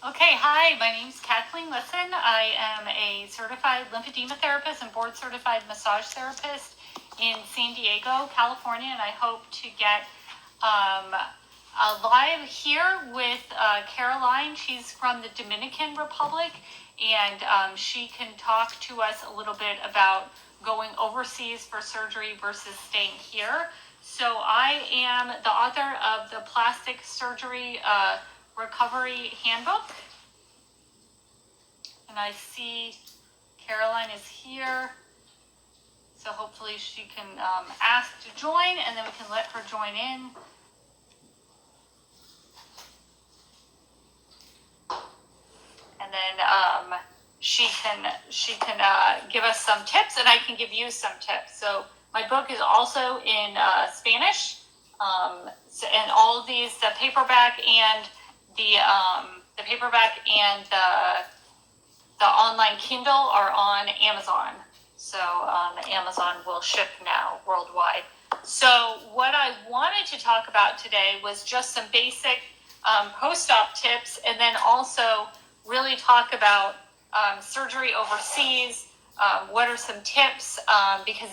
Okay, hi, my name's Kathleen Lisson. I am a certified lymphedema therapist and board certified massage therapist in San Diego, California, and I hope to get live here with Caroline. She's from the Dominican Republic, and she can talk to us a little bit about going overseas for surgery versus staying here. So I am the author of the Plastic Surgery Recovery Handbook, and I see Caroline is here, so hopefully she can ask to join, and then we can let her join in. And then she can give us some tips, and I can give you some tips. So my book is also in Spanish, and all of these, the paperback and the online Kindle are on Amazon. So Amazon will ship now worldwide. So what I wanted to talk about today was just some basic post-op tips, and then also really talk about surgery overseas. What are some tips? Because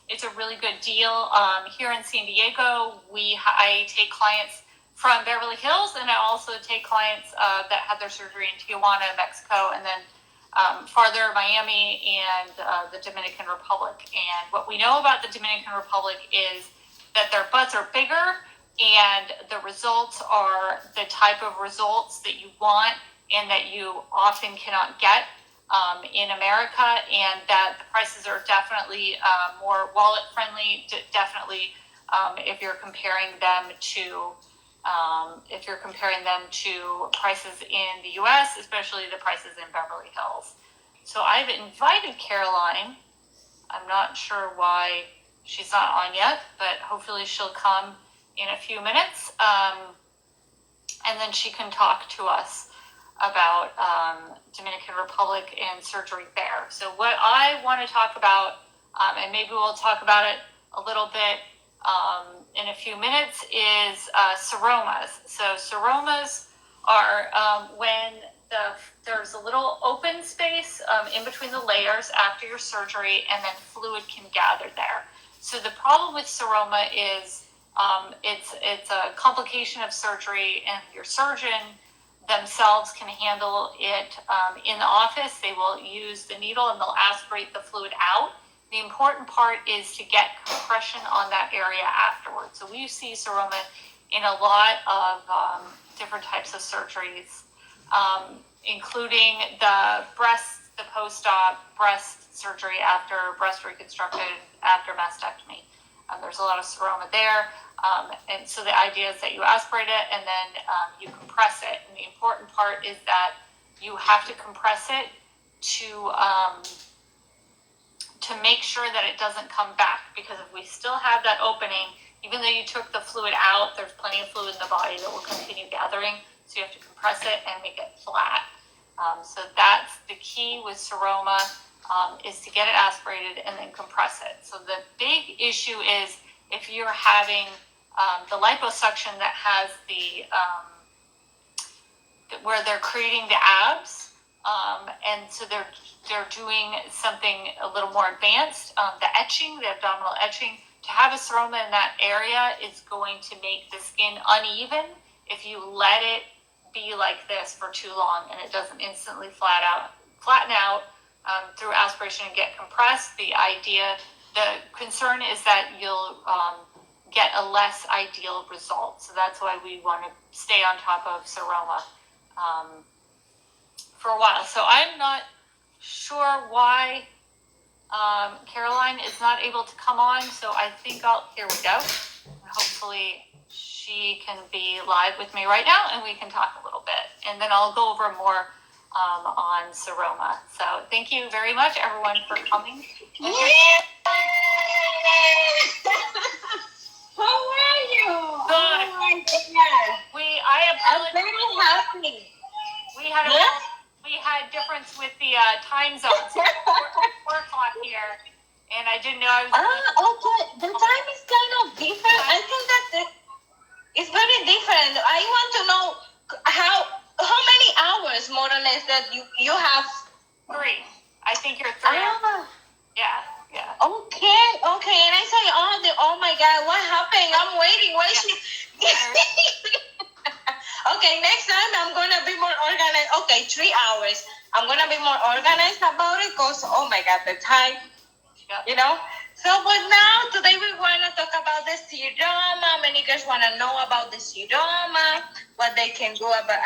it's a really good deal. Here in San Diego, I take clients from Beverly Hills, and I also take clients that have their surgery in Tijuana, Mexico, and then farther Miami and the Dominican Republic. And what we know about the Dominican Republic is that their butts are bigger, and the results are the type of results that you want and that you often cannot get in America, and that the prices are definitely more wallet friendly, definitely if you're comparing them to prices in the US, especially the prices in Beverly Hills. So I've invited Caroline. I'm not sure why she's not on yet, but hopefully she'll come in a few minutes, and then she can talk to us about Dominican Republic and surgery there. So what I want to talk about, and maybe we'll talk about it a little bit in a few minutes, is Seromas. So Seromas are when there's a little open space in between the layers after your surgery, and then fluid can gather there. So the problem with Seroma is it's a complication of surgery, and your surgeon themselves can handle it in the office. They will use the needle and they'll aspirate the fluid out. The important part is to get compression on that area afterwards. So we see seroma in a lot of different types of surgeries, including the post-op breast surgery after breast reconstruction, after mastectomy. There's a lot of seroma there. And so the idea is that you aspirate it and then you compress it. And the important part is that you have to compress it to make sure that it doesn't come back, because if we still have that opening, even though you took the fluid out, there's plenty of fluid in the body that will continue gathering. So you have to compress it and make it flat. So that's the key with seroma, is to get it aspirated and then compress it. So the big issue is if you're having the liposuction that has where they're creating the abs, and so they're doing something a little more advanced, the etching, the abdominal etching. To have a seroma in that area is going to make the skin uneven if you let it be like this for too long, and it doesn't instantly flatten out through aspiration and get compressed. The concern is that you'll get a less ideal result. So that's why we want to stay on top of seroma for a while. So I'm not sure why Caroline is not able to come on. So I think here we go. Hopefully she can be live with me right now and we can talk a little bit. And then I'll go over more on seroma. So thank you very much, everyone, for coming. How are you? Good. Oh my goodness. I'm very happy. We had difference with the time zones. 4 o'clock here, and I didn't know I was. Okay. The time is kind of different. I think that it's very different. I want to know how many hours, more or less, that you have. 3. I think you're 3. Yeah. Okay. And I say, oh my God, what happened? I'm waiting. Why she? Okay, next time I'm gonna be more organized. Okay, 3 hours. I'm gonna be more organized about it, cause oh my God, the time. You know. So, but now today we wanna talk about the seroma. Many girls wanna know about the seroma, what they can do about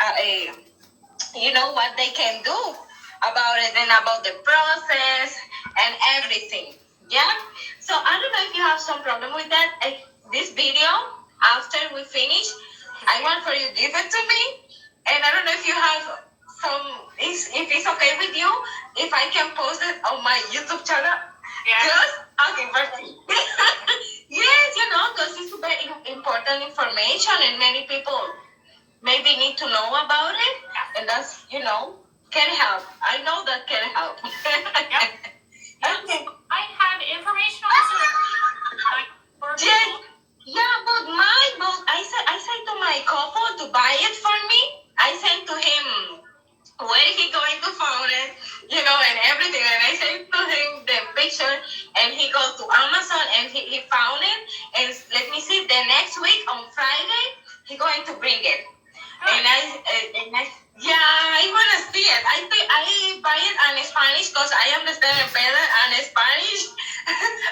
what they can do about it and about the process and everything. Yeah. So I don't know if you have some problem with that. This video, after we finish, I want for you to give it to me. And I don't know if you have if it's okay with you, if I can post it on my YouTube channel. Yeah. Yes? Okay, perfect. Yes, because it's very important information and many people maybe need to know about it. And that's, can help. I know that can help. Okay. I have information on Yes. Yeah, but I said to my couple to buy it for me. I sent to him where he going to find it, and everything. And I sent to him the picture, and he go to Amazon, and he found it. And let me see, the next week on Friday, he going to bring it. And I want to see it. I think I buy it in Spanish because I understand it better in Spanish.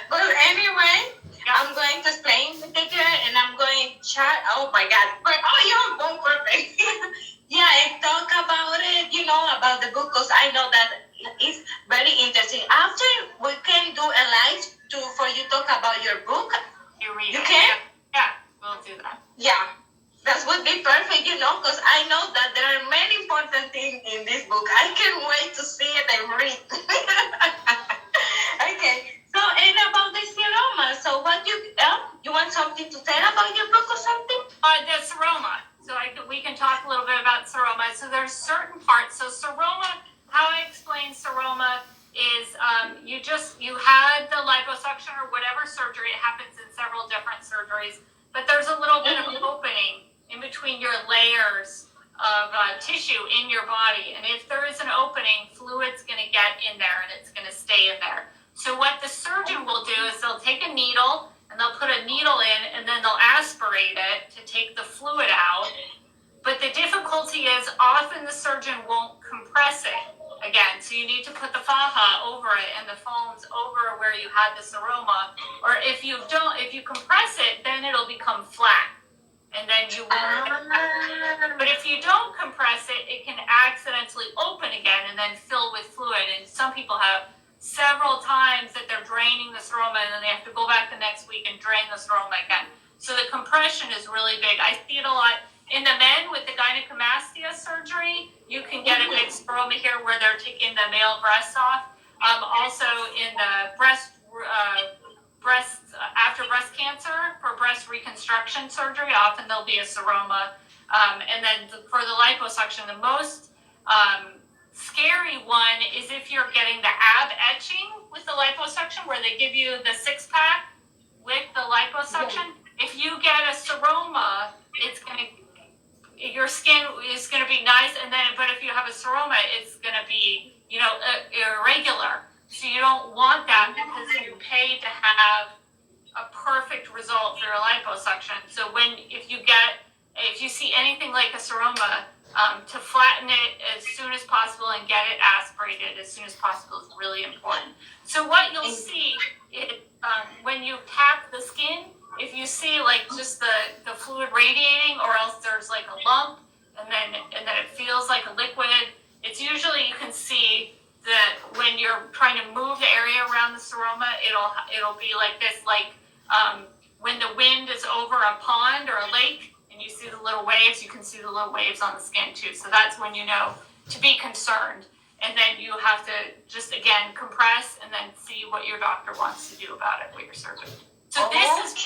But anyway, I'm going to explain the picture and I'm going to chat. Oh my God. But, you're both perfect. Yeah, and talk about it, about the book because I know that it's very interesting. After we can do a live for you talk about your book. You can? Yeah, we'll do that. Yeah. That would be perfect, because I know that there are many important things in this book. I can't wait to see it and read. Okay. So, and about the seroma. So, what you want something to tell about your book or something? The seroma. So, we can talk a little bit about seroma. So, there's certain parts. So, seroma, how I explain seroma is you had the liposuction or whatever surgery. It happens in several different surgeries. But there's a little bit of an opening in between your layers of tissue in your body. And if there is an opening, fluid's going to get in there and it's going to stay in there. So what the surgeon will do is they'll take a needle and they'll put a needle in and then they'll aspirate it to take the fluid out. But the difficulty is often the surgeon won't compress it again. So you need to put the faja over it and the foams over where you had the seroma. Or if you compress it, then it'll become flat. And then you won't. But if you don't compress it, it can accidentally open again and then fill with fluid. And some people have several times that they're draining the seroma and then they have to go back the next week and drain the seroma again. So the compression is really big. I see it a lot in the men with the gynecomastia surgery. You can get a big seroma here where they're taking the male breasts off. Also in the after breast cancer for breast reconstruction surgery, often there'll be a seroma. And then for the liposuction, the most scary one is if you're getting the ab etching with the liposuction, where they give you the 6-pack with the liposuction. If you get a seroma, your skin is going to be nice, but if you have a seroma, it's going to be irregular. So you don't want that because you pay to have a perfect result for your liposuction. So if you see anything like a seroma, to flatten it as soon as possible and get it aspirated as soon as possible is really important. So what you'll see is when you tap the skin, if you see like just the fluid radiating, or else there's like a lump, and then it feels like a liquid, it's usually you can see that when you're trying to move the area around the seroma, it'll be like this, like when the wind is over a pond or a lake and you see the little waves, you can see the little waves on the skin too. So that's when you know to be concerned. And then you have to just, again, compress and then see what your doctor wants to do about it with your surgeon. So this is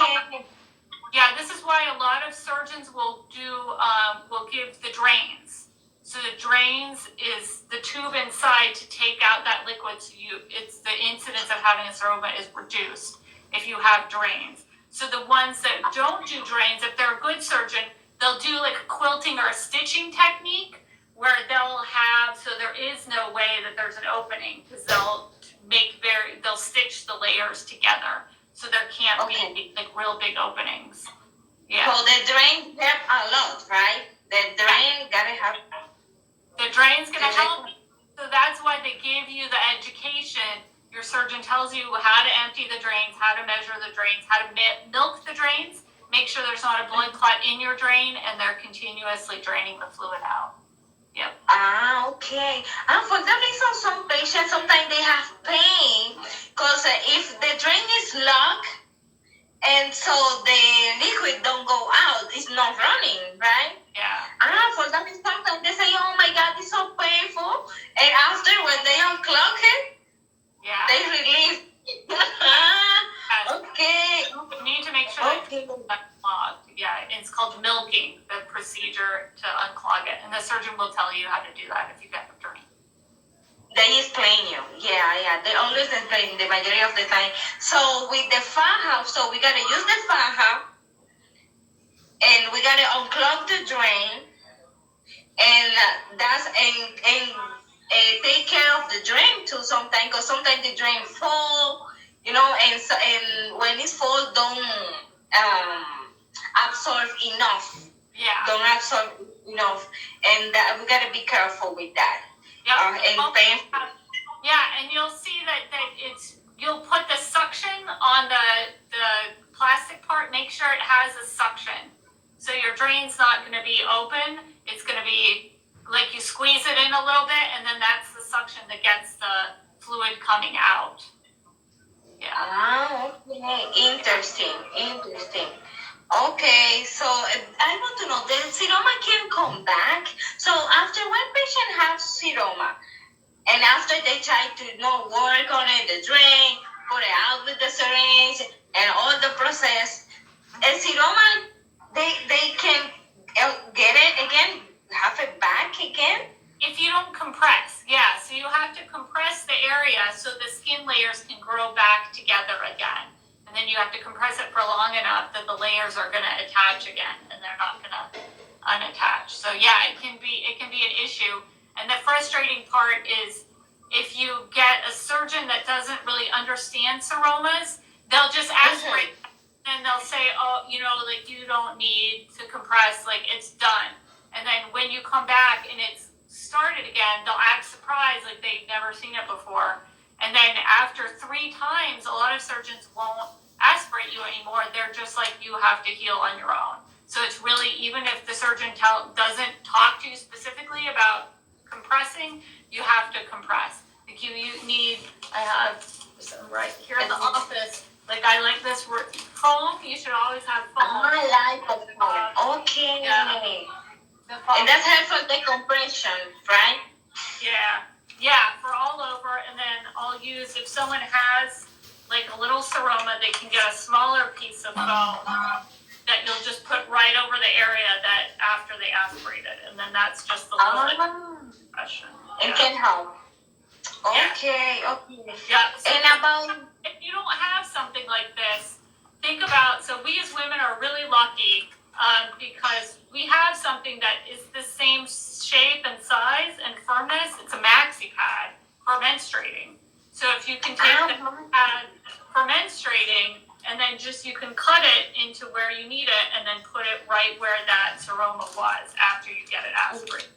why a lot of surgeons will give the drains. So the drains is the tube inside to take out that liquid. So it's the incidence of having a seroma is reduced if you have drains. So the ones that don't do drains, if they're a good surgeon, they'll do like a quilting or a stitching technique where so there is no way that there's an opening, because they'll stitch the layers together, so there can't be like real big openings. Yeah. So the drain help a lot, right? The drain gotta have. The drain's gonna help. So that's why they give you the education. Your surgeon tells you how to empty the drains, how to measure the drains, how to milk the drains, make sure there's not a blood clot in your drain, and they're continuously draining the fluid out. Yep. Okay. And for that reason, some patients, sometimes they have pain, because if the drain is locked, and so the liquid don't go out, it's not running, right? Yeah. For that reason, sometimes they say, oh my God, it's so painful. And after, when they unclog it, yeah, they release. Okay. You need to make sure that it's unclogged. Yeah, it's called milking, the procedure to unclog it. And the surgeon will tell you how to do that if you get the drain. They explain you. Yeah. They always explain the majority of the time. So with the faja, so we gotta use the faja, and we gotta unclog the drain, and take care of the drain too sometimes, because sometimes the drain fall, and when it's full, don't absorb enough. Yeah. Don't absorb enough, and we gotta be careful with that. Yeah. And you'll see that you'll put the suction on the plastic part. Make sure it has a suction, so your drain's not going to be open. It's going to be like you squeeze it in a little bit, and then that's the suction that gets the fluid coming out. Yeah. Okay. Interesting. Okay, so I want to know, the seroma can come back. So after one patient has seroma, and after they try to work on it, the drain, put it out with the syringe, and all the process, a seroma, they can get it again, have it back again? If you don't compress, yeah. So you have to compress the area so the skin layers can grow back together again. And then you have to compress it for long enough that the layers are going to attach again, and they're not going to unattach. So yeah, it can be an issue. And the frustrating part is if you get a surgeon that doesn't really understand seromas, they'll just aspirate and they'll say, oh, you don't need to compress, like it's done. And then when you come back and it's started again, they'll act surprised, like they've never seen it before. And then after 3 times, a lot of surgeons won't aspirate you anymore. They're just like, you have to heal on your own. So it's really, even if the surgeon doesn't talk to you specifically about compressing, you have to compress. Like you need, I have some right here in the office. Like I like this foam. You should always have foam. I like the foam. Okay. Yeah. And that's helpful the compression, right? Yeah, for all over. And then I'll use, if someone has like a little seroma, they can get a smaller piece of foam that you'll just put right over the area that after they aspirate it. And then that's just the little compression. It can help. Okay. Yeah. So and about, if you don't have something like this, think about, so we as women are really lucky because we have something that is the same shape and size and firmness. It's a maxi pad for menstruating. So if you can take the pad for menstruating and then you can cut it into where you need it and then put it right where that seroma was after you get it aspirated.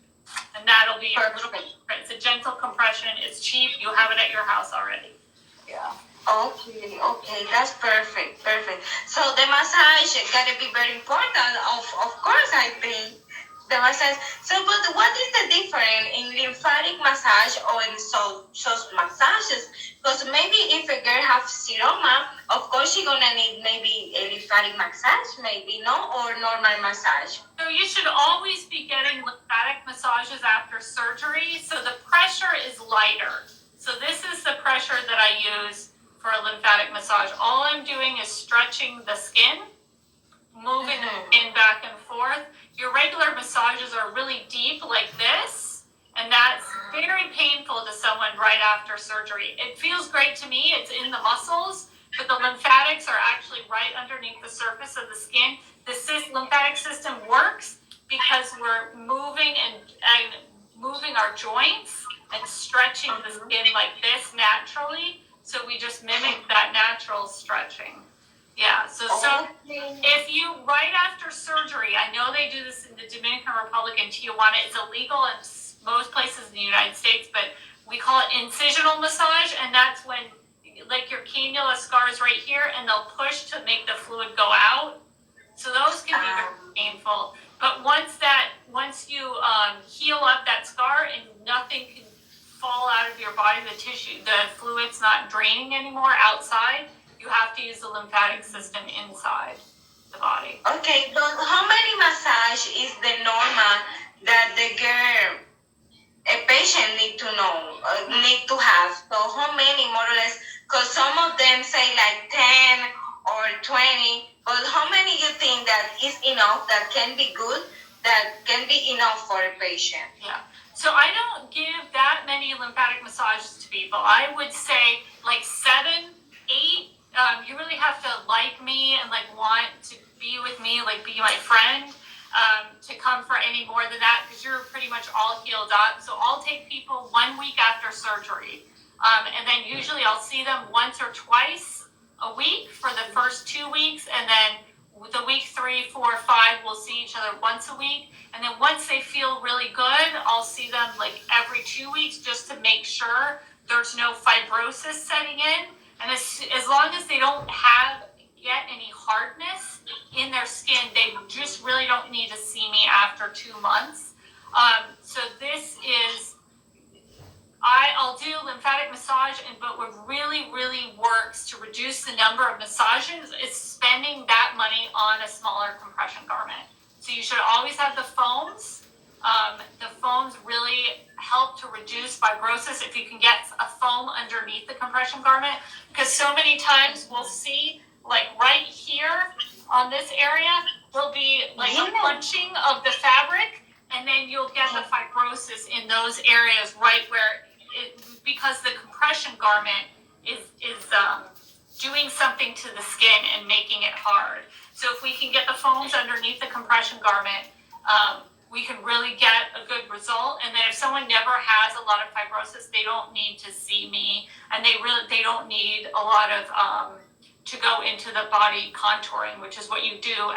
And that'll be a little bit, it's a gentle compression, it's cheap, you have it at your house already. Yeah. Okay, that's perfect. So the massage gotta be very important. Of course, I think the massage. So, but what is the difference in lymphatic massage or in soft massages? Because maybe if a girl has seroma, of course she's gonna need maybe a lymphatic massage, maybe or normal massage. So you should always be getting lymphatic massages after surgery. So the pressure is lighter. So this is the pressure that I use for a lymphatic massage. All I'm doing is stretching the skin, moving the skin back and forth. Your regular massages are really deep like this, and that's very painful to someone right after surgery. It feels great to me, it's in the muscles, but the lymphatics are actually right underneath the surface of the skin. The lymphatic system works because we're moving and moving our joints and stretching the skin like this naturally. So we just mimic that natural stretching. Yeah, so if you, right after surgery, I know they do this in the Dominican Republic and Tijuana, it's illegal in most places in the United States, but we call it incisional massage, and that's when, like, your cannula scars right here, and they'll push to make the fluid go out. So those can be very painful. But once you heal up that scar and nothing can fall out of your body, the tissue, the fluid's not draining anymore outside, you have to use the lymphatic system inside the body. Okay, but how many massage is the normal that the girl, a patient need to know, need to have? So how many more or less? Because some of them say like 10 or 20, but how many you think that is enough, that can be good, that can be enough for a patient? Yeah. So I don't give that many lymphatic massages to people. I would say like 7, 8. You really have to like me and like want to be with me, like be my friend, to come for any more than that, because you're pretty much all healed up. So I'll take people 1 week after surgery, and then usually I'll see them once or twice a week for the first 2 weeks, and then the week 3, 4, 5, we'll see each other once a week. And then once they feel really good, I'll see them like every 2 weeks, just to make sure there's no fibrosis setting in. And as long as they don't get any hardness in their skin, they just really don't need to see me after 2 months. So this is, I'll do lymphatic massage, but what really, really works to reduce the number of massages is spending that money on a smaller compression garment. So you should always have the foams. The foams really help to reduce fibrosis if you can get a foam underneath the compression garment, because so many times we'll see, like right here on this area, there'll be like a bunching of the fabric, and then you'll get the fibrosis in those areas right where because the compression garment is doing something to the skin and making it hard. So if we can get the foams underneath the compression garment, we can really get a good result. And then if someone never has a lot of fibrosis, they don't need to see me, and they don't need a lot of to go into the body contouring, which is what you do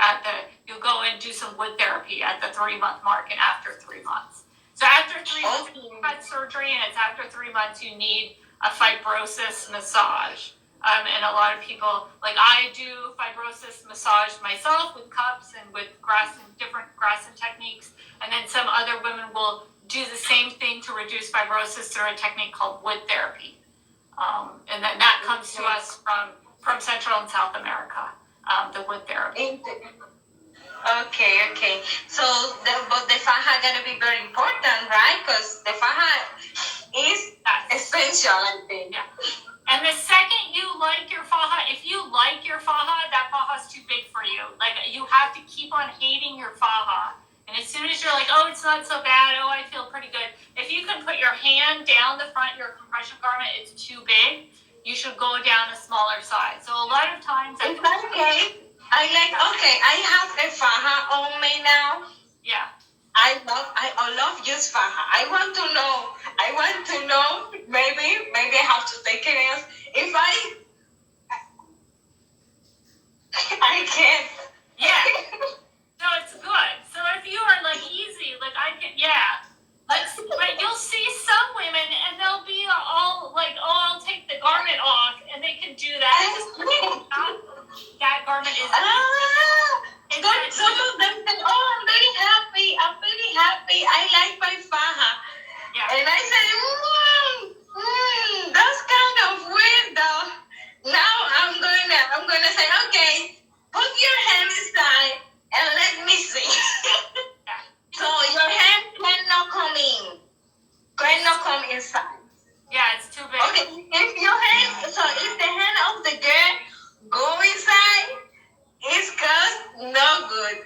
you'll go and do some wood therapy at the 3-month mark and after 3 months. So after 3 months, you had surgery, and it's after 3 months you need a fibrosis massage. And a lot of people, like I do fibrosis massage myself with cups and with different Grasson techniques. And then some other women will do the same thing to reduce fibrosis through a technique called wood therapy. And then that comes to us from Central and South America, the wood therapy. Okay. So, but the faja gotta be very important, right? Because the faja is essential, I think. Yeah. And the second you like your faja, if you like your faja, that faja's too big for you. Like, you have to keep on hating your faja. And as soon as you're like, oh, it's not so bad, oh, I feel pretty good. If you can put your hand down the front of your compression garment, it's too big, you should go down a smaller size. So a lot of times... I have a faja on me now. Yeah. I love use faja. I want to know, maybe I have to take it as, if I can't. Yeah. No, it's good. So if you are like easy, like I can, yeah. But you'll see some women and they'll be all like, oh, I'll take the garment off, and they can do that. That garment is... some of them say, oh, I'm very happy. I like my faja. Yeah. And I say, that's kind of weird though. Now I'm gonna say, okay, put your hand inside and let me see. Yeah. So your hand cannot come inside. Yeah, it's too big. Okay, if the hand of the girl go inside, it's no good.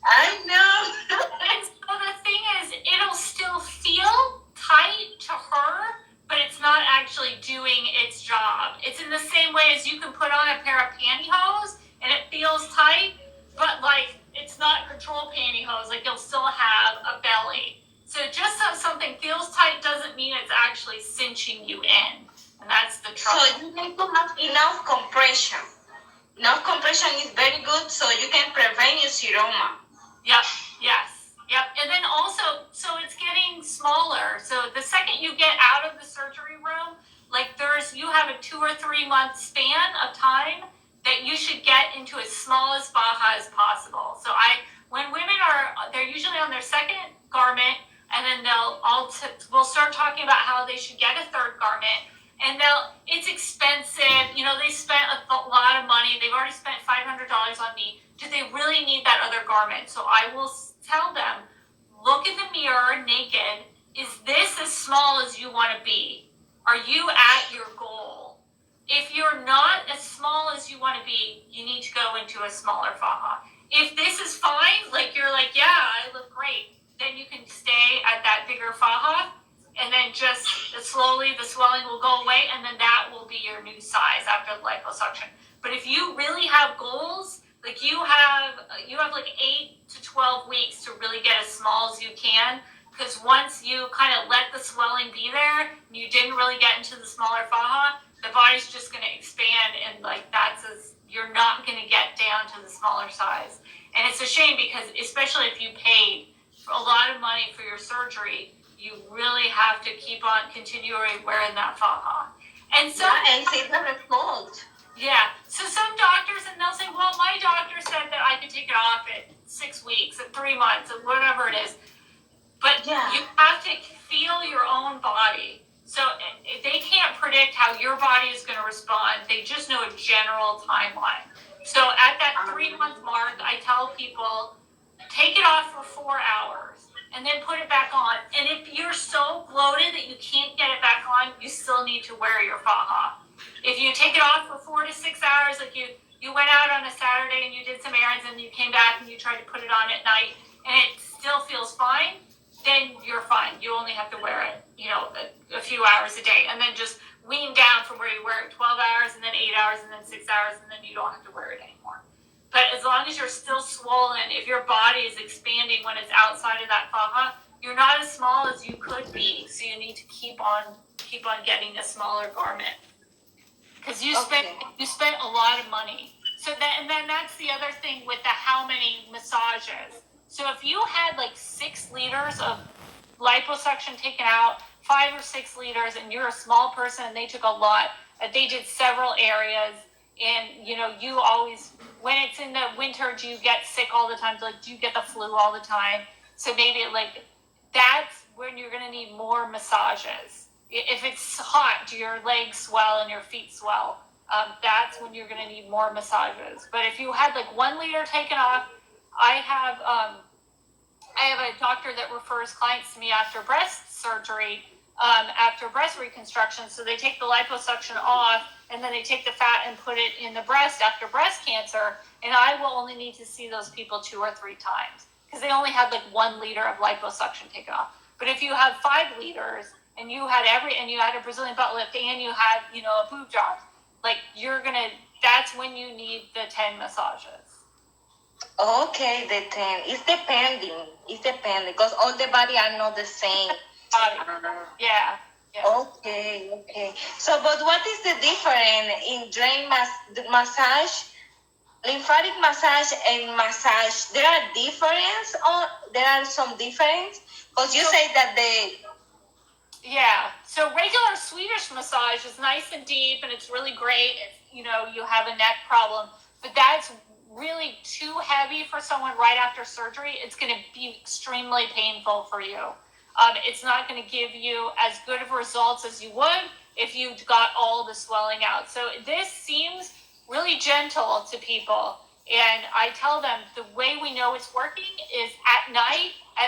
I know. And so the thing is, it'll still feel tight to her, but it's not actually doing its job. It's in the same way as you can put on a pair of pantyhose and it feels tight, but like it's not control pantyhose. Like you'll still have a belly. So just so something feels tight doesn't mean it's actually cinching you in. And that's the trouble. So you need to have enough compression. Enough compression is very good so you can prevent your seroma. Yep, yes, yep. And then also, so it's getting smaller. So the second you get out of the surgery room, like you have a 2 or 3 month span of time that you should get into as small as faja as possible. So when women they're usually on their second garment, and then we'll start talking about how they should get a third garment. And it's expensive. They spent a lot of money. They've already spent $500 on me. Do they really need that other garment? So I will tell them, look in the mirror naked. Is this as small as you want to be? Are you at your goal? If you're not as small as you want to be, you need to go into a smaller faja. If this is fine, like you're like, yeah, I look great, then you can stay at that bigger faja, and then just slowly the swelling will go away, and then that will be your new size after the liposuction. But if you really have goals, like you have like 8 to 12 weeks to really get as small as you can, because once you kind of let the swelling be there, and you didn't really get into the smaller faja, the body's just going to expand, and like you're not going to get down to the smaller size. And it's a shame because especially if you paid a lot of money for your surgery, you really have to keep on continually wearing that faja. And so, and see the result. Yeah. So some doctors, and they'll say, well, my doctor said that I could take it off at 6 weeks, at 3 months, at whatever it is. But you have to feel your own body. So they can't predict how your body is going to respond. They just know a general timeline. So at that 3 month mark, I tell people, take it off for 4 hours and then put it back on. And if you're so bloated that you can't get it back on, you still need to wear your faja. If you take it off for 4 to 6 hours, like you went out on a Saturday and you did some errands and you came back and you tried to put it on at night and it still feels fine, then you're fine. You only have to wear it, a few hours a day, and then just wean down from where you wear it 12 hours and then 8 hours and then 6 hours, and then you don't have to wear it anymore. But as long as you're still swollen, if your body is expanding when it's outside of that faja, you're not as small as you could be. So you need to keep on getting a smaller garment, because you spent a lot of money. So and then that's the other thing with the how many massages. So if you had like 6 liters of liposuction taken out, 5 or 6 liters, and you're a small person and they took a lot, they did several areas, and you always, when it's in the winter, do you get sick all the time? Like, do you get the flu all the time? So maybe that's when you're going to need more massages. If it's hot, do your legs swell and your feet swell? That's when you're going to need more massages. But if you had like 1 liter taken off, I have a doctor that refers clients to me after breast surgery, after breast reconstruction. So they take the liposuction off, and then they take the fat and put it in the breast after breast cancer. And I will only need to see those people 2 or 3 times because they only had like 1 liter of liposuction taken off. But if you have 5 liters and you had a Brazilian butt lift and you had, a boob job, like that's when you need the 10 massages. Okay, the 10. It's depending because all the body are not the same. Yeah. Okay. So, but what is the difference in drain massage, lymphatic massage, and massage? There are some difference because you say that So regular Swedish massage is nice and deep and it's really great if you have a neck problem, but that's really too heavy for someone right after surgery. It's going to be extremely painful for you. It's not going to give you as good of results as you would if you got all the swelling out. So this seems really gentle to people. And I tell them the way we know it's working is at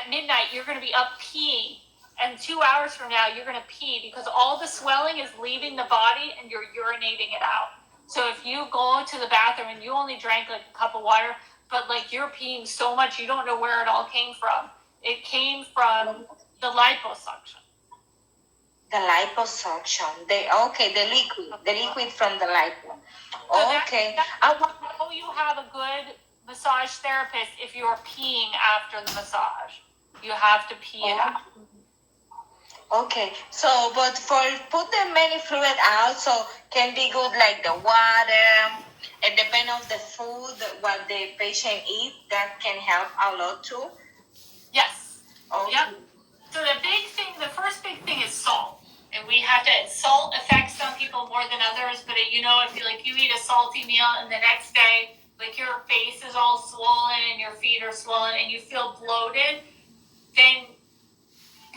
midnight, you're going to be up peeing. And 2 hours from now, you're going to pee because all the swelling is leaving the body and you're urinating it out. So if you go to the bathroom and you only drank like a cup of water, but like you're peeing so much, you don't know where it all came from. It came from the liposuction. The liposuction. The liquid from the lipo. Okay. I know you have a good massage therapist if you're peeing after the massage. You have to pee it out. Okay, so but for put the many fluid out, so can be good like the water. It depends on the food what the patient eat. That can help a lot too. Yes. Okay. Yep. So the first big thing is salt. And we have to, salt affects some people more than others, but if you eat a salty meal and the next day, like your face is all swollen and your feet are swollen and you feel bloated, then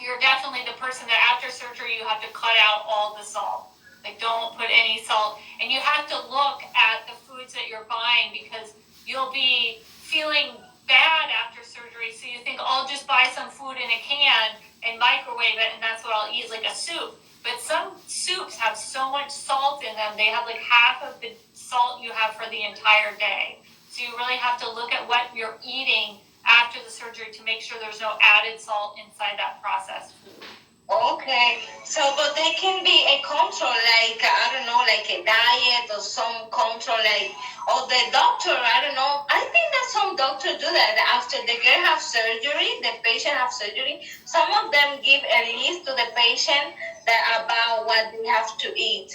you're definitely the person that after surgery you have to cut out all the salt. Like don't put any salt. And you have to look at the foods that you're buying because you'll be feeling bad after surgery. So you think, I'll just buy some food in a can and microwave it and that's what I'll eat, like a soup. But some soups have so much salt in them, they have like half of the salt you have for the entire day. So you really have to look at what you're eating after the surgery to make sure there's no added salt inside that processed food. Okay, so but they can be a control, like I don't know, like a diet or some control, like or the doctor, I don't know. I think that some doctors do that after the girl have surgery, the patient have surgery. Some of them give a list to the patient that about what they have to eat.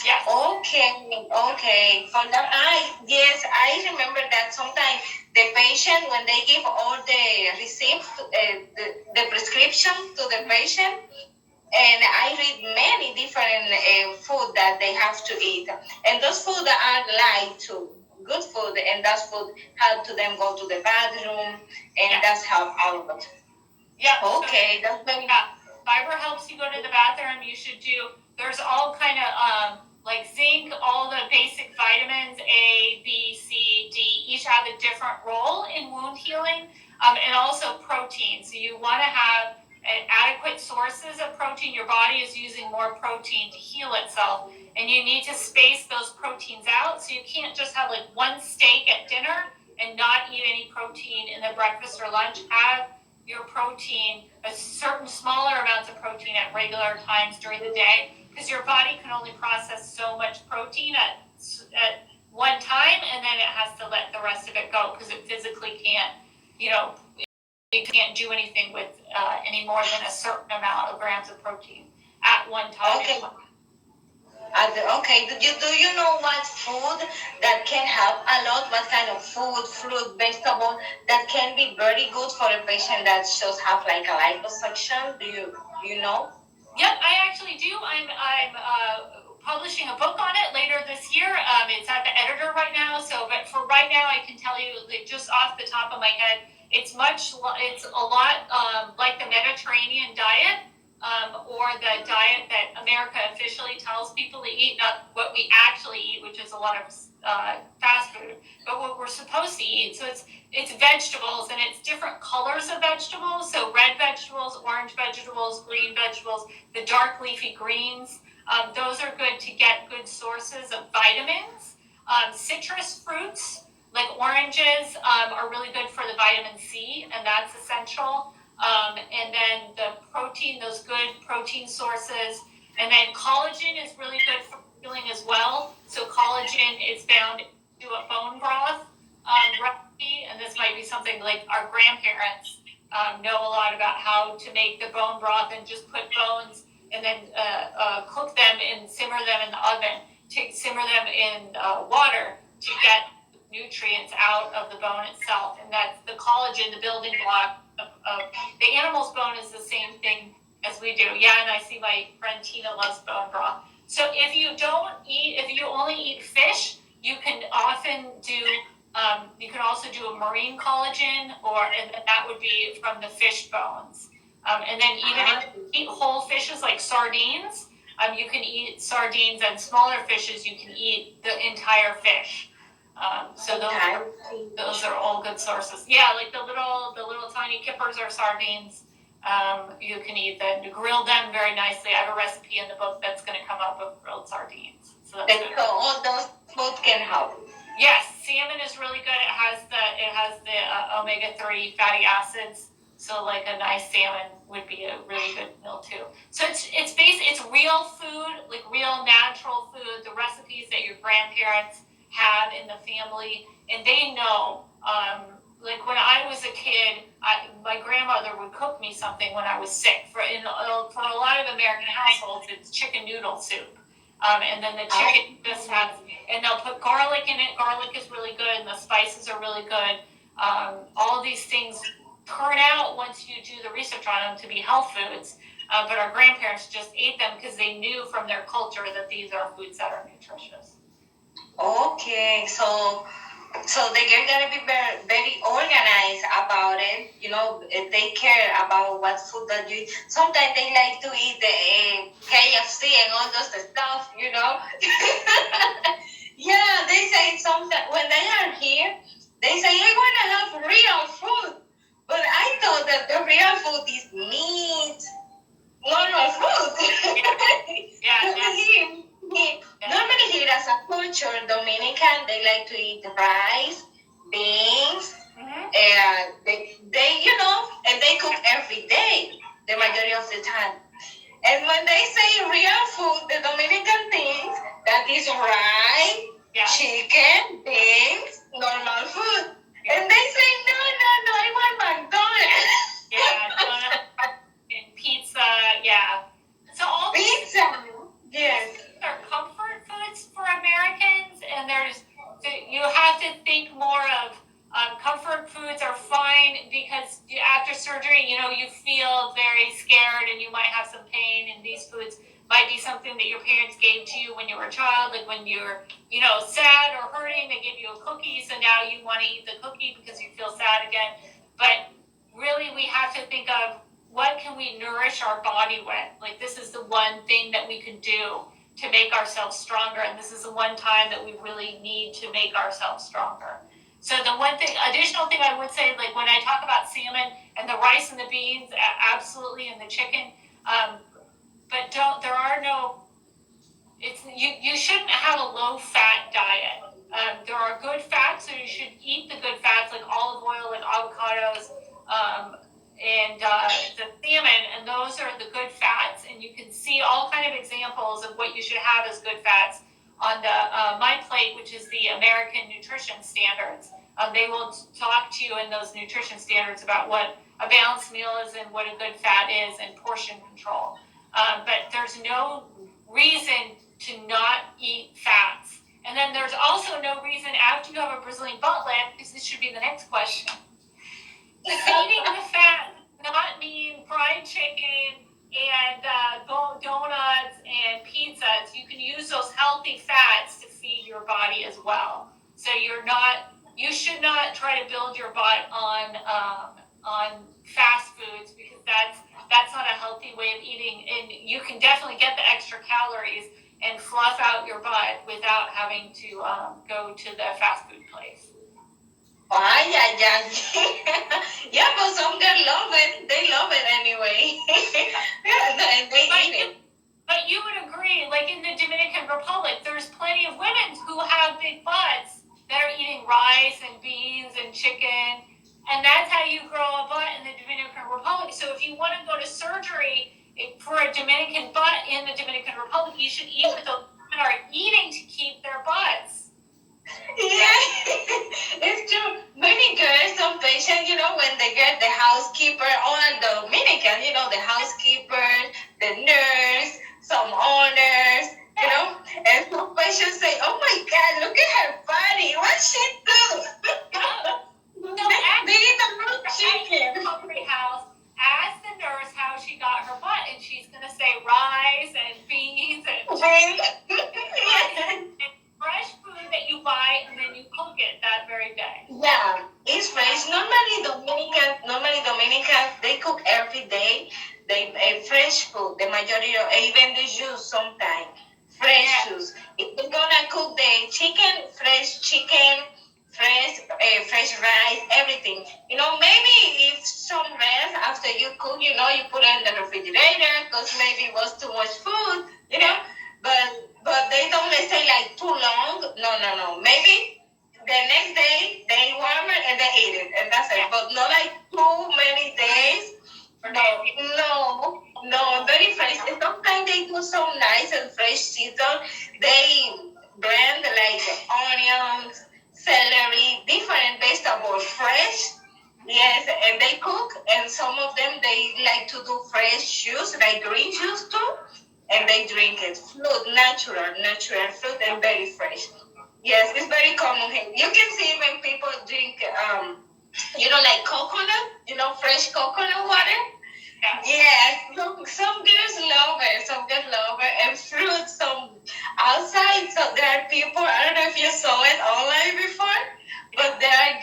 Yes. Okay. For that, I remember that sometimes the patient, when they give all the receipt, the prescription to the patient, and I read many different food that they have to eat, and those food are light too, good food, and that food help to them go to the bathroom, and that's help a lot. Yeah. Okay, that's very. Fiber helps you go to the bathroom. You should do. There's all kind of like zinc, all the basic vitamins A, B, C, D, each have a different role in wound healing, and also protein. So you want to have adequate sources of protein. Your body is using more protein to heal itself, and you need to space those proteins out. So you can't just have like one steak at dinner and not eat any protein in the breakfast or lunch. Have your protein, a certain smaller amounts of protein at regular times during the day, because your body can only process so much protein at one time, and then it has to let the rest of it go because it physically can't, it can't do anything with any more than a certain amount of grams of protein at one time. Okay. Okay, do you know what food that can help a lot? What kind of food, fruit, vegetable that can be very good for a patient that just have like a liposuction? Do you know? Yep, I actually do. I'm publishing a book on it later this year. It's at the editor right now. But for right now, I can tell you, like, just off the top of my head, it's a lot like the Mediterranean diet. Or the diet that America officially tells people to eat, not what we actually eat, which is a lot of fast food, but what we're supposed to eat. So it's vegetables, and it's different colors of vegetables. So red vegetables, orange vegetables, green vegetables, the dark leafy greens. Those are good to get good sources of vitamins. Citrus fruits, like oranges, are really good for the vitamin C, and that's essential. And then the protein, those good protein sources. And then collagen is really good for healing as well. So collagen is found to a bone broth recipe, and this might be something like our grandparents know a lot about how to make the bone broth and just put bones and then cook them and simmer them in the oven, to simmer them in water to get nutrients out of the bone itself. And that's the collagen, the building block of the animal's bone is the same thing as we do. Yeah, and I see my friend Tina loves bone broth. So if you only eat fish, you can often do, you can also do a marine collagen, and that would be from the fish bones. And then even if you eat whole fishes like sardines, you can eat sardines, and smaller fishes, you can eat the entire fish. So those are all good sources. Yeah, like the little tiny kippers or sardines. You can eat them, grill them very nicely. I have a recipe in the book that's going to come up with grilled sardines. So all those food can help. Yes, salmon is really good. It has the omega-3 fatty acids. So like a nice salmon would be a really good meal too. So it's real food, like real natural food. The recipes that your grandparents had in the family, and they know like when I was a kid, my grandmother would cook me something when I was sick. For a lot of American households, it's chicken noodle soup. And then the chicken just has, and they'll put garlic in it. Garlic is really good, and the spices are really good. All of these things turn out, once you do the research on them, to be health foods. But our grandparents just ate them because they knew from their culture that these are foods that are nutritious. Okay, so they're gonna be very, very organized about it. You know, they care about what food that you eat. Sometimes they like to eat the KFC and all those stuff. You know. Yeah, they say sometimes when they are here, they say I want to have real food, but I thought that the real food is meat, normal food. Yeah. Normally here as a culture, Dominican, they like to eat rice, beans, and they you know, and they cook every day, the majority of the time. And when they say real food, the Dominican thinks that is rice, chicken, beans, normal food. And they say, no, I want McDonald's. And pizza, So all pizza, yes. Are comfort foods for Americans, and you have to think more of comfort foods are fine because after surgery, you feel very scared and you might have some pain, and these foods might be something that your parents gave to you when you were a child, like when you're sad or hurting, they give you a cookie, so now you want to eat the cookie because you feel sad again. But really, we have to think of what can we nourish our body with. Like, this is the one thing that we can do to make ourselves stronger, and this is the one time that we really need to make ourselves stronger. So the additional thing I would say, like when I talk about salmon and the rice and the beans, absolutely, and the chicken, but you shouldn't have a low-fat diet. There are good fats, so you should eat the good fats like olive oil, like avocados, and the salmon, and those are the good fats, and you can see all kind of examples of what you should have as good fats on the My Plate, which is the American Nutrition Standards. They will talk to you in those nutrition standards about what a balanced meal is and what a good fat is and portion control. But there's no reason to not eat fats. And then there's also no reason after you have a Brazilian butt lift, because this should be the next question, eating the fat does not mean fried chicken and donuts and pizzas. You can use those healthy fats to feed your body as well. So you should not try to build your butt on fast foods, because that's not a healthy way of eating. And you can definitely get the extra calories and fluff out your butt without having to go to the fast food place. Yeah, but some girls love it. They love it anyway. And they eat it. But you would agree, like in the Dominican Republic, there's plenty of women who have big butts that are eating rice and beans and chicken, and that's how you grow a butt in the Dominican Republic. So if you want to go to surgery for a Dominican butt in the Dominican Republic, you should eat what those women are eating to keep their butts. Yeah, it's true. Many girls, some patients, when they get the housekeeper or the Dominican, the housekeeper, the nurse, some owners, and some patients say, oh my God, look at her body. What she do? They eat the real chicken. House, ask the nurse how she got her butt, and she's going to say rice and beans and fresh food that you buy, and then you cook it that very day. Yeah, it's fresh. Normally Dominicans, they cook every day. They fresh food. The majority of even the juice sometimes fresh juice. If they're gonna cook the chicken, fresh rice, everything. Maybe if some rest after you cook, you put it in the refrigerator because maybe it was too much food, But they don't stay like too long. No. Maybe the next day they warm it and they eat it, and that's it. But not like too many days. No, very fresh. And sometimes they do so nice and fresh season. They blend like onions, celery, different vegetables fresh. Yes, and they cook, and some of them they like to do fresh juice, like green juice too, and they drink it. Fruit, natural fruit, and very fresh. Yes, it's very common here. You can see when people drink, like coconut, fresh coconut water. Yes, some girls love it. Some girls love it, and fruit. Some outside, so there are people. I don't know if you saw it online before, but there are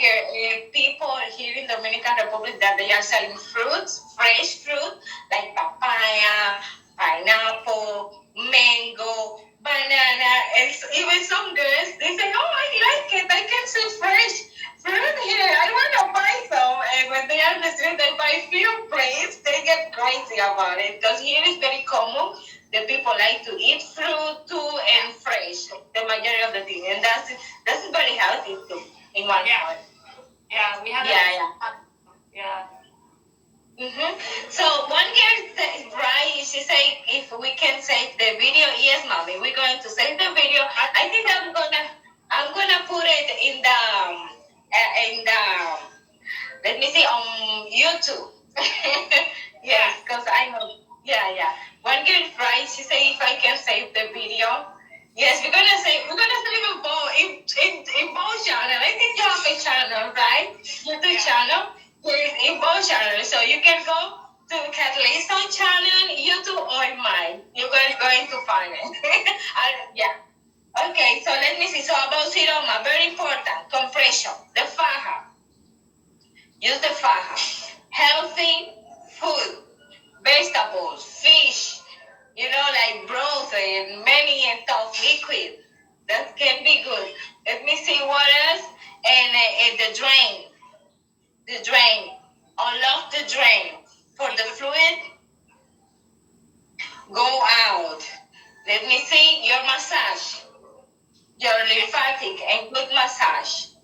people here in Dominican Republic that they are selling fruits, fresh fruit like papaya, pineapple, mango, banana, and even some girls they say, "Oh, I like it. I can see fresh fruit here. I want to buy some." And when they are in the street, they buy few plates. They get crazy about it because here is very common. The people like to eat fruit too and fresh. The majority of the thing, and that's very healthy too. In one part. Yeah, we have Yeah. Mm-hmm. So one girl said, right, she said if we can save the video. Yes, mommy, we're going to save the video. I think I'm gonna put it in the let me see on YouTube. Yes, because I know. Yeah. One girl fried. She said if I can save the video. Yes, we're gonna save in both channel. I think you have a channel, right? YouTube channel. Yes, in both channels. So you can go to Kathleen Lisson channel, YouTube or mine. You're going to find it. Yeah. Okay, so let me see. So about Seroma, very important. Compression. The faja. Use the faja. Healthy food. Vegetables, fish, like broth and many stuff, liquid. That can be good. Let me see what else. And the drain. The drain. Unlock the drain. For the fluid, go out. Let me see your massage. Your lymphatic and good massage.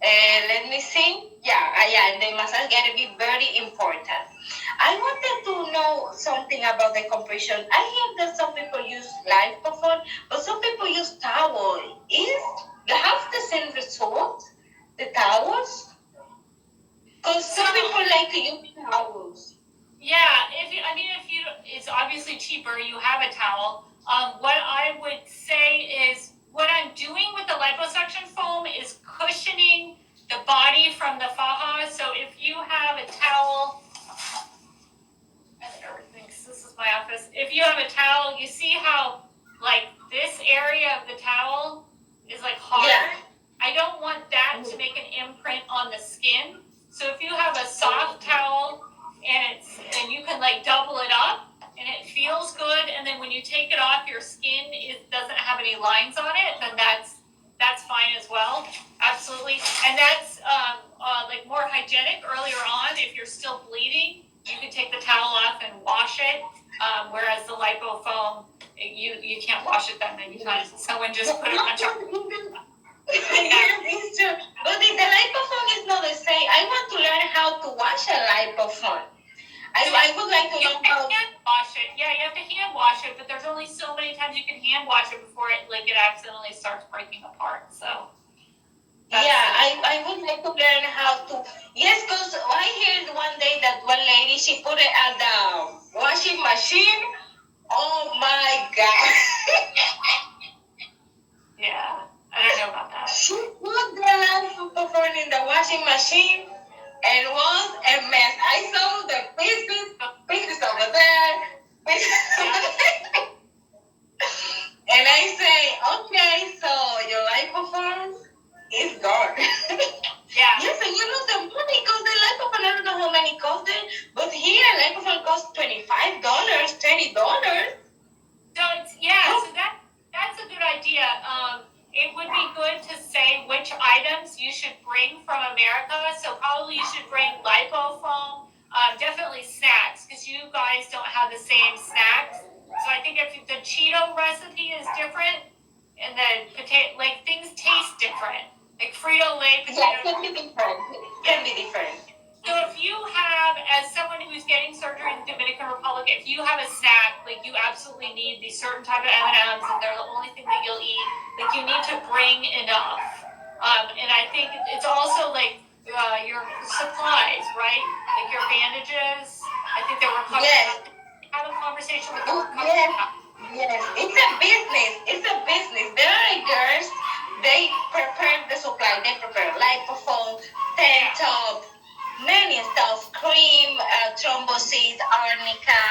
Let me see. Yeah, the massage gotta be very important. I wanted to know something about the compression. I hear that some people use lipophone, but some people use towel. Have the same result? The towels? Because some people like to use towels. Yeah, it's obviously cheaper. You have a towel. What I would say is what I'm doing with the liposuction foam is cushioning the body from the faja. So if you have a towel, this is my office. If you have a towel, you see how like this area of the towel is like hard. Yeah. I don't want that to make an imprint on the skin. So if you have a soft towel and you can like double it up and it feels good, and then when you take it off, your skin doesn't have any lines on it, then that's fine as well. Absolutely. And that's like more hygienic earlier on. If you're still bleeding, you can take the towel off and wash it. Whereas the lipo foam, you can't wash it that many times. Someone just put a bunch of Yes, it's true. But the lipophone is not the same. I want to learn how to wash a lipophone. I would like to know how. Hand wash it. Yeah, you have to hand wash it, but there's only so many times you can hand wash it before it accidentally starts breaking apart. So. I would like to learn how to. Yes, because I heard one day that one lady she put it at the washing machine. Oh my God. Yeah, I don't know about that. She put the lipophone in the washing machine. And was a mess. I saw the pieces over there, pieces over there. And I say, okay, so your lipophone is gone. Yeah. Yes, and you know the money because the lipophone, I don't know how many cost it, but here lipophone costs $25, $20. So so that's a good idea. It would be good to say which items you should bring from America. So probably you should bring lipofoam, definitely snacks, because you guys don't have the same snacks. So I think if the Cheeto recipe is different, and the potato, like things taste different, like Frito-Lay potato. Yeah, can be different. Can be different. So if you have, as someone who's getting surgery in the Dominican Republic, if you have a snack, like you absolutely need these certain type of M&Ms, and they're the only thing that you'll eat, like you need to bring enough. And I think it's also like your supplies, right? Like your bandages. I think they were covering Yes. up. Have a conversation with them. Yes. Yes. It's a business. It's a business. There are girls. They prepare the supply. They prepare lipophone, tank top, many stuff, cream, thrombosis, arnica.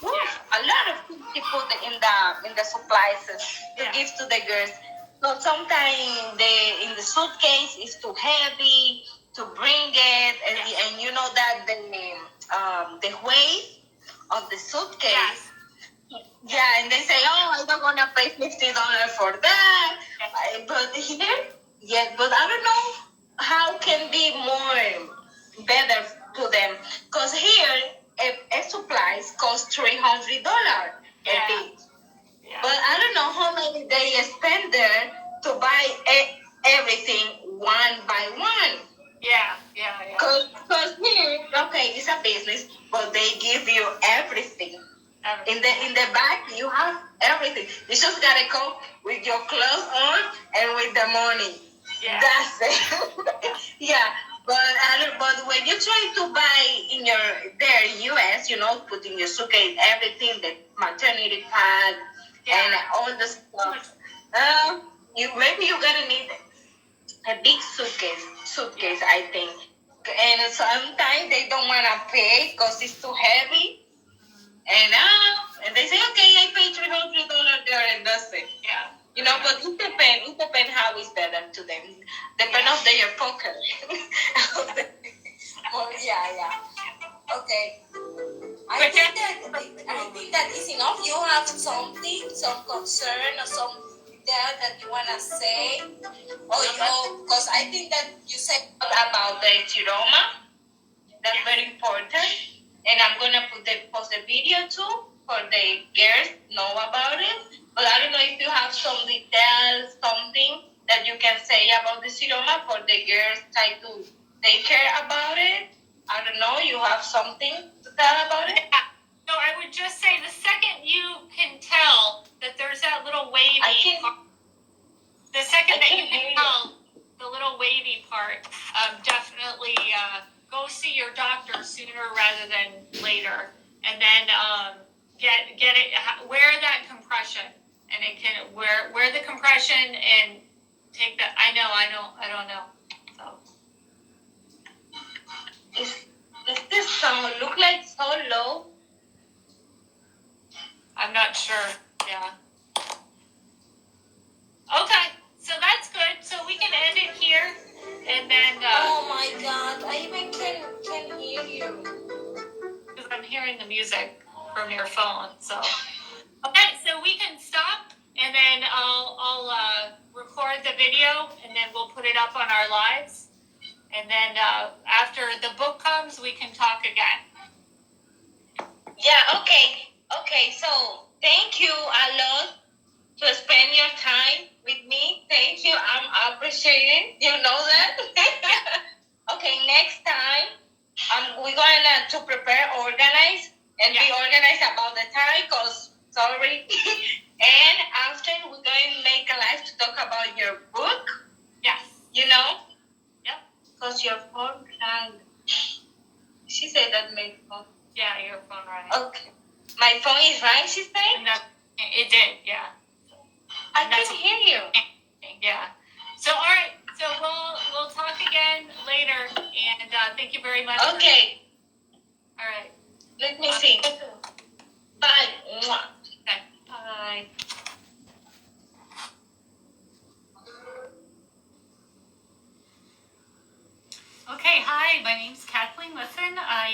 A lot of things they put in the supplies to give to the girls. So sometimes in the suitcase is too heavy to bring it, and you know that the weight of the suitcase. Yeah, and they say, oh, I don't want to pay $50 for that. But here, yes, but I don't know how can be more better to them. Because here, a supplies cost $300 a bit. But I don't know how many they spend there to buy everything one by one. Yeah. Because here, okay, it's a business, but they give you everything. In the back, you have everything. You just gotta come with your clothes on and with the money. Yeah. That's it. Yeah. But when you try to buy in US, put in your suitcase everything, the maternity pad and all the stuff. Maybe you're gonna need a big suitcase, I think. And sometimes they don't wanna pay because it's too heavy. And they say, okay, I pay $300 there, and that's it. Yeah. But it depends how it's better to them. Depends on their pocket. Well, yeah. Okay. I think that is enough. You have some concern or some that you wanna say, because I think that you said about the Seroma. That's very important. And I'm gonna post the video too for the girls know about it. But I don't know if you have some details, something that you can say about the Seroma for the girls try to take care about it. I don't know, you have something to tell about it? Yeah. So I would just say the second you can tell that there's that little wavy the second that you can tell the little wavy part, definitely go see your doctor sooner rather than later, and then get it. Wear that compression, and it can wear the compression and take that. I don't know. So is this sound look like so low? I'm not sure. Yeah. Okay, so that's good. So we can end it here, and then. Oh my God! I even can hear you. Because I'm hearing the music from your phone. So. Okay, so we can stop, and then I'll record the video, and then we'll put it up on our lives, and then after the book comes, we can talk again. Yeah. Okay. So thank you a lot to spend your time with me. Thank you. I'm appreciating. You know that. Okay. Next time, we're going to prepare, organize, and be organized about the time. Cause sorry. And after we're going to make a live to talk about your book. Yes. Yep. Cause your phone rang. She said that my phone. Yeah, your phone rang. Okay. My phone is right, she said? It did, yeah. I can hear you. Yeah. So, all right. So we'll talk again later. And thank you very much. Okay. All right. Let me see. Bye. Okay. Bye. Okay. Hi. My name's Kathleen Lisson. I